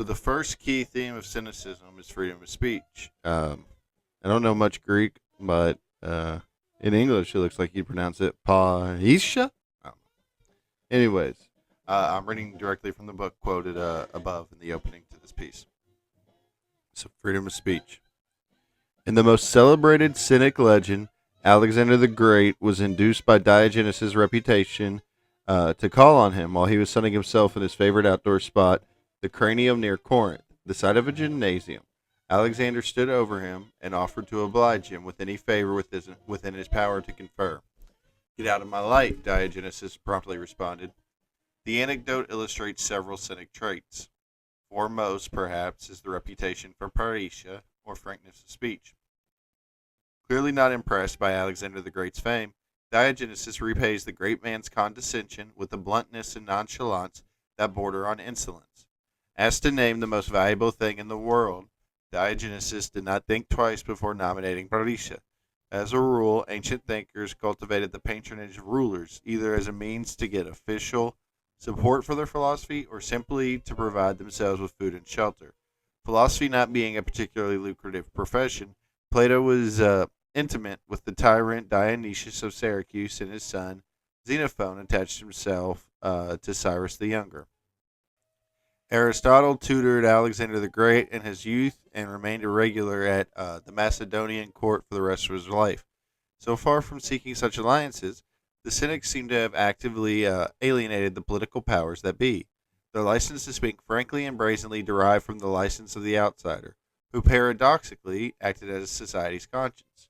So the first key theme of cynicism is freedom of speech. I don't know much Greek, but in English it looks like you pronounce it paisha. Um, anyways, I'm reading directly from the book quoted above in the opening to this piece. So freedom of speech. In the most celebrated Cynic legend, Alexander the Great was induced by Diogenes' reputation to call on him while he was sunning himself in his favorite outdoor spot, the Cranium near Corinth, the site of a gymnasium. Alexander stood over him and offered to oblige him with any favor within his power to confer. Get out of my light, Diogenes promptly responded. The anecdote illustrates several Cynic traits. Foremost, perhaps, is the reputation for parrhesia, or frankness of speech. Clearly not impressed by Alexander the Great's fame, Diogenes repays the great man's condescension with a bluntness and nonchalance that border on insolence. Asked to name the most valuable thing in the world, Diogenes did not think twice before nominating parrhesia. As a rule, ancient thinkers cultivated the patronage of rulers, either as a means to get official support for their philosophy or simply to provide themselves with food and shelter. Philosophy not being a particularly lucrative profession, Plato was intimate with the tyrant Dionysius of Syracuse, and his son Xenophon attached himself to Cyrus the Younger. Aristotle tutored Alexander the Great in his youth and remained a regular at the Macedonian court for the rest of his life. So far from seeking such alliances, the Cynics seem to have actively alienated the political powers that be. Their license to speak frankly and brazenly derived from the license of the outsider, who paradoxically acted as society's conscience.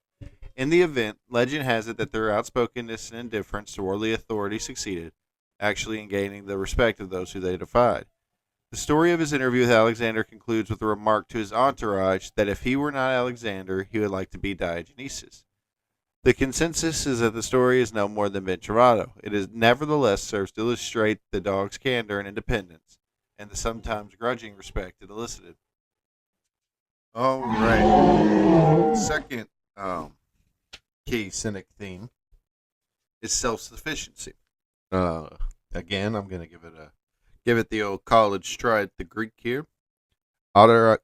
In the event, legend has it that their outspokenness and indifference to worldly authority succeeded, actually in gaining the respect of those who they defied. The story of his interview with Alexander concludes with a remark to his entourage that if he were not Alexander, he would like to be Diogenes. The consensus is that the story is no more than bravado. It is nevertheless serves to illustrate the dog's candor and independence, and the sometimes grudging respect it elicited. All right. Second key cynic theme is self-sufficiency. Uh, Again, I'm gonna give it the old college try at the Greek here. Autar-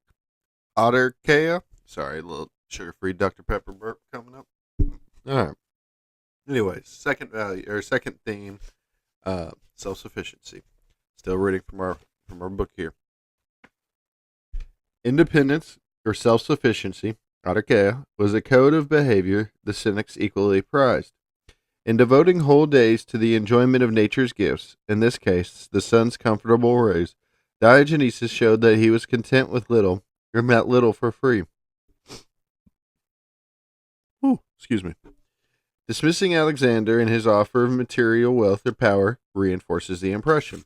Autarkia. Sorry, a little sugar-free Dr. Pepper burp coming up. All right. Anyways, second theme, self-sufficiency. Still reading from our book here. Independence or self-sufficiency, autarkia, was a code of behavior the Cynics equally prized. In devoting whole days to the enjoyment of nature's gifts, in this case the sun's comfortable rays, Diogenes showed that he was content with little, or met little for free. Ooh, excuse me. Dismissing Alexander and his offer of material wealth or power reinforces the impression.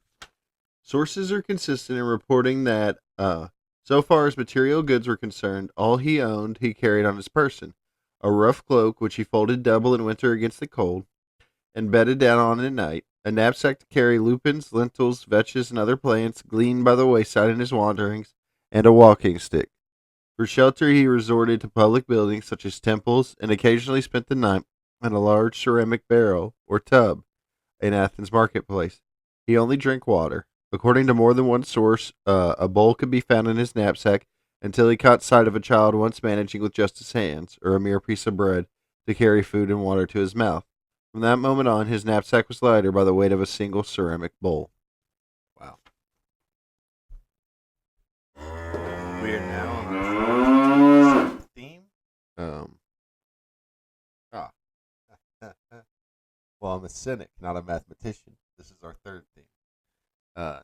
Sources are consistent in reporting that, so far as material goods were concerned, all he owned he carried on his person. A rough cloak, which he folded double in winter against the cold, and bedded down on at night, a knapsack to carry lupins, lentils, vetches, and other plants gleaned by the wayside in his wanderings, and a walking stick. For shelter he resorted to public buildings such as temples, and occasionally spent the night in a large ceramic barrel, or tub, in Athens marketplace. He only drank water. According to more than one source, a bowl could be found in his knapsack until he caught sight of a child once managing with just his hands, or a mere piece of bread, to carry food and water to his mouth. From that moment on, his knapsack was lighter by the weight of a single ceramic bowl. Wow. We are now on our theme. Ah. Well, I'm a cynic, not a mathematician. This is our third theme.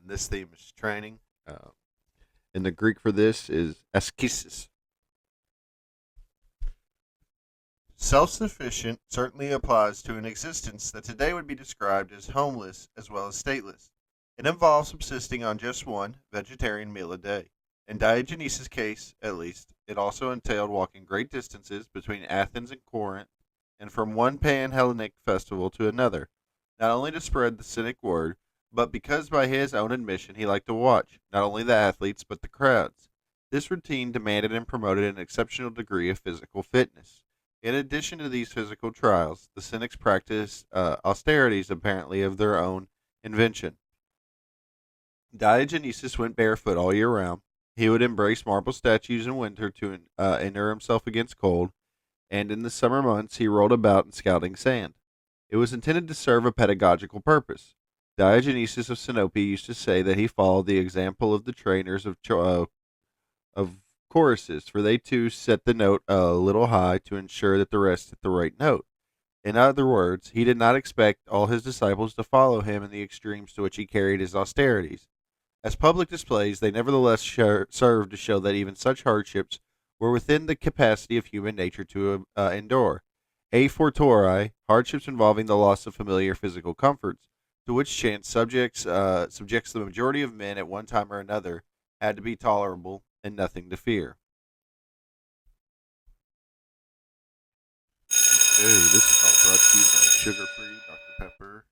This theme is training. And the Greek for this is askesis. Self-sufficient certainly applies to an existence that today would be described as homeless as well as stateless. It involves subsisting on just one vegetarian meal a day. In Diogenes' case, at least, it also entailed walking great distances between Athens and Corinth, and from one pan-Hellenic festival to another, not only to spread the Cynic word, but because by his own admission he liked to watch, not only the athletes, but the crowds. This routine demanded and promoted an exceptional degree of physical fitness. In addition to these physical trials, the Cynics practiced austerities apparently of their own invention. Diogenes went barefoot all year round, He would embrace marble statues in winter to inure himself against cold, and in the summer months he rolled about in scalding sand. It was intended to serve a pedagogical purpose. Diogenes of Sinope used to say that he followed the example of the trainers of choruses, for they too set the note a little high to ensure that the rest hit the right note. In other words, he did not expect all his disciples to follow him in the extremes to which he carried his austerities. As public displays, they nevertheless served to show that even such hardships were within the capacity of human nature to endure. A fortiori, hardships involving the loss of familiar physical comforts, to which chance subjects the majority of men at one time or another, had to be tolerable and nothing to fear. Okay, this is all brought to you by Sugar Free, Dr. Pepper,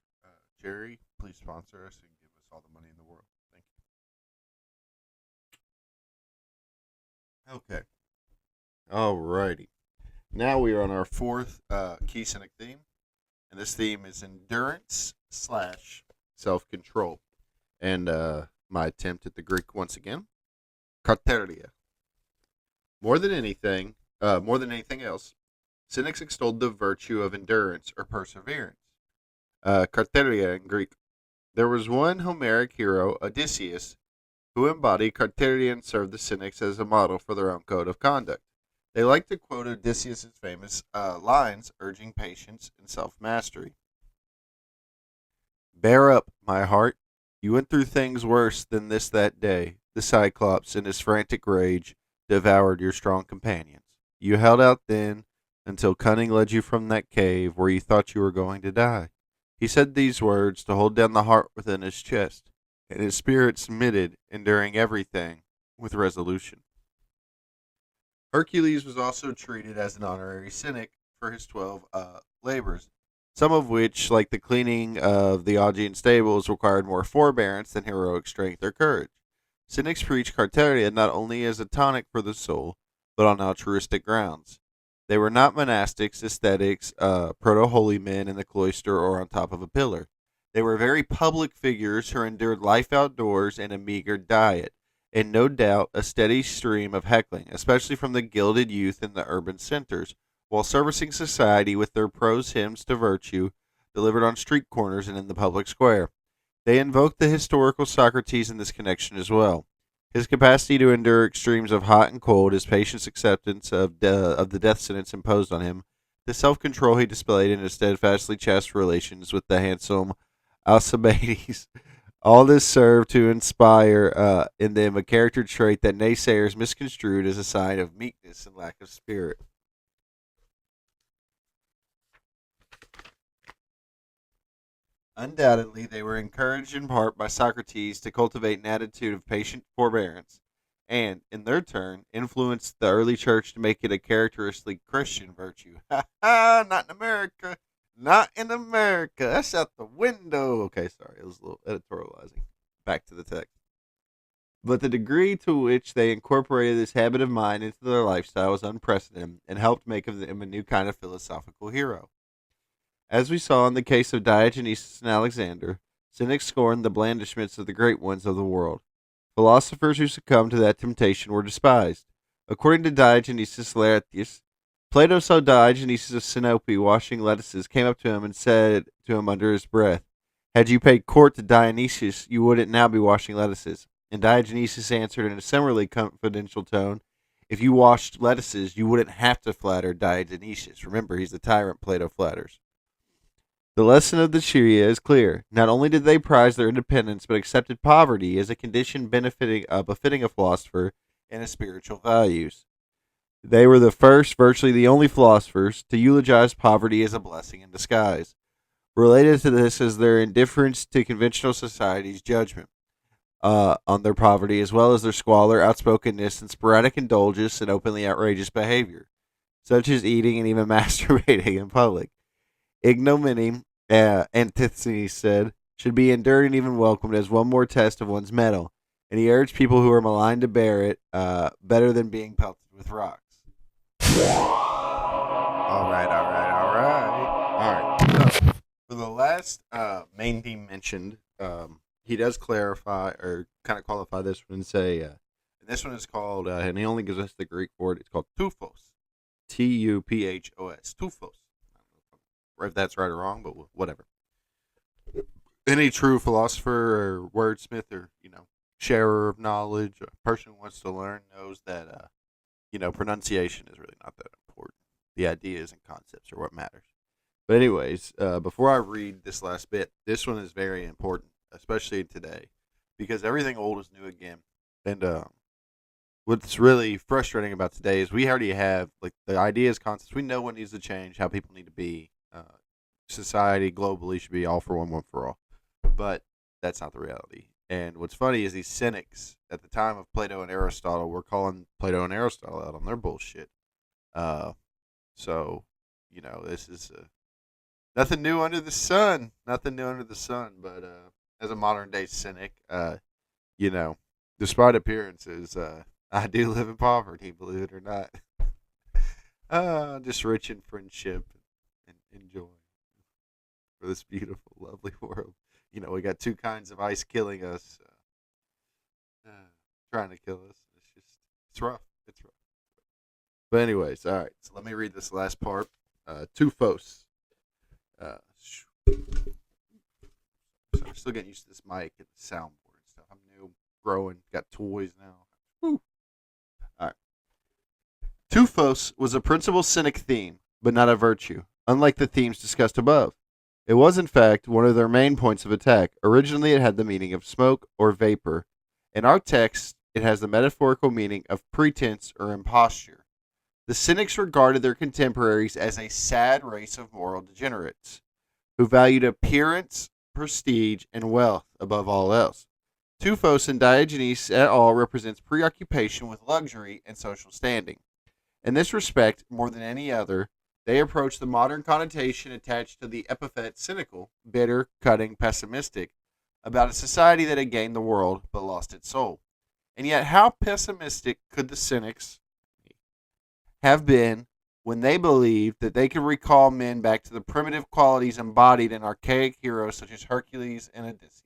Jerry. Please sponsor us and give us all the money in the world. Thank you. Okay. Alrighty. Now we are on our fourth key cynic theme, and this theme is endurance slash self control. And my attempt at the Greek once again, kateria. More than anything else, cynics extolled the virtue of endurance or perseverance. Kateria in Greek. There was one Homeric hero, Odysseus, who embodied kateria and served the cynics as a model for their own code of conduct. They like to quote Odysseus' famous lines urging patience and self mastery. Bear up, my heart. You went through things worse than this that day. The Cyclops, in his frantic rage, devoured your strong companions. You held out then until cunning led you from that cave where you thought you were going to die. He said these words to hold down the heart within his chest, and his spirit submitted, enduring everything with resolution. Hercules was also treated as an honorary cynic for his 12 labors, some of which, like the cleaning of the Augean stables, required more forbearance than heroic strength or courage. Cynics preach Carteria not only as a tonic for the soul, but on altruistic grounds. They were not monastics, ascetics, proto-holy men in the cloister or on top of a pillar. They were very public figures who endured life outdoors and a meager diet, and no doubt a steady stream of heckling, especially from the gilded youth in the urban centers, while servicing society with their prose hymns to virtue delivered on street corners and in the public square. They invoked the historical Socrates in this connection as well. His capacity to endure extremes of hot and cold, his patient acceptance of the death sentence imposed on him, the self-control he displayed in his steadfastly chaste relations with the handsome Alcibiades, all this served to inspire in them a character trait that naysayers misconstrued as a sign of meekness and lack of spirit. Undoubtedly, they were encouraged in part by Socrates to cultivate an attitude of patient forbearance, and, in their turn, influenced the early church to make it a characteristically Christian virtue. Ha ha! Not in America! Not in America! That's out the window! Okay, sorry, it was a little editorializing. Back to the text. But the degree to which they incorporated this habit of mind into their lifestyle was unprecedented and helped make of them a new kind of philosophical hero. As we saw in the case of Diogenes and Alexander, cynics scorned the blandishments of the great ones of the world. Philosophers who succumbed to that temptation were despised. According to Diogenes Laertius, Plato saw Diogenes of Sinope washing lettuces, came up to him and said to him under his breath, "Had you paid court to Dionysius, you wouldn't now be washing lettuces." And Diogenes answered in a similarly confidential tone, "If you washed lettuces, you wouldn't have to flatter Diogenes." Remember, he's the tyrant Plato flatters. The lesson of the Chiria is clear. Not only did they prize their independence, but accepted poverty as a condition befitting a philosopher and his spiritual values. They were the first, virtually the only philosophers, to eulogize poverty as a blessing in disguise. Related to this is their indifference to conventional society's judgment on their poverty, as well as their squalor, outspokenness, and sporadic indulgence in openly outrageous behavior, such as eating and even masturbating in public. Ignominy, Antithenes said, should be endured and even welcomed as one more test of one's mettle, and he urged people who are maligned to bear it better than being pelted with rocks. All right. So, for the last main theme mentioned, he does clarify or kind of qualify this one and say, And this one is called, and he only gives us the Greek word. It's called tuphos, Tuphos, tuphos. I don't know if that's right or wrong, but whatever. Any true philosopher or wordsmith or sharer of knowledge, a person who wants to learn knows that pronunciation is really not that important. The ideas and concepts are what matters. But anyways, before I read this last bit, this one is very important, especially today, because everything old is new again. And what's really frustrating about today is we already have like the ideas, concepts. We know what needs to change, how people need to be. Society globally should be all for one for all, but that's not the reality. And what's funny is these cynics at the time of Plato and Aristotle were calling Plato and Aristotle out on their bullshit. So this is nothing new under the sun. Nothing new under the sun. But as a modern day cynic, despite appearances, I do live in poverty, believe it or not. Just rich in friendship and enjoy for this beautiful, lovely world. We got two kinds of ice killing us, trying to kill us. It's rough. It's rough. But anyways, all right. So let me read this last part. Tuphos. So I'm still getting used to this mic and the soundboard and stuff. I'm new, growing, got toys now. Woo. All right. Tuphos was a principal cynic theme, but not a virtue, unlike the themes discussed above. It was, in fact, one of their main points of attack. Originally, it had the meaning of smoke or vapor. In our text, it has the metaphorical meaning of pretense or imposture. The cynics regarded their contemporaries as a sad race of moral degenerates, who valued appearance, prestige, and wealth above all else. Tuphos and Diogenes et al. Represents preoccupation with luxury and social standing. In this respect, more than any other, they approach the modern connotation attached to the epithet cynical, bitter, cutting, pessimistic, about a society that had gained the world but lost its soul. And yet, how pessimistic could the cynics have been when they believed that they could recall men back to the primitive qualities embodied in archaic heroes such as Hercules and Odysseus?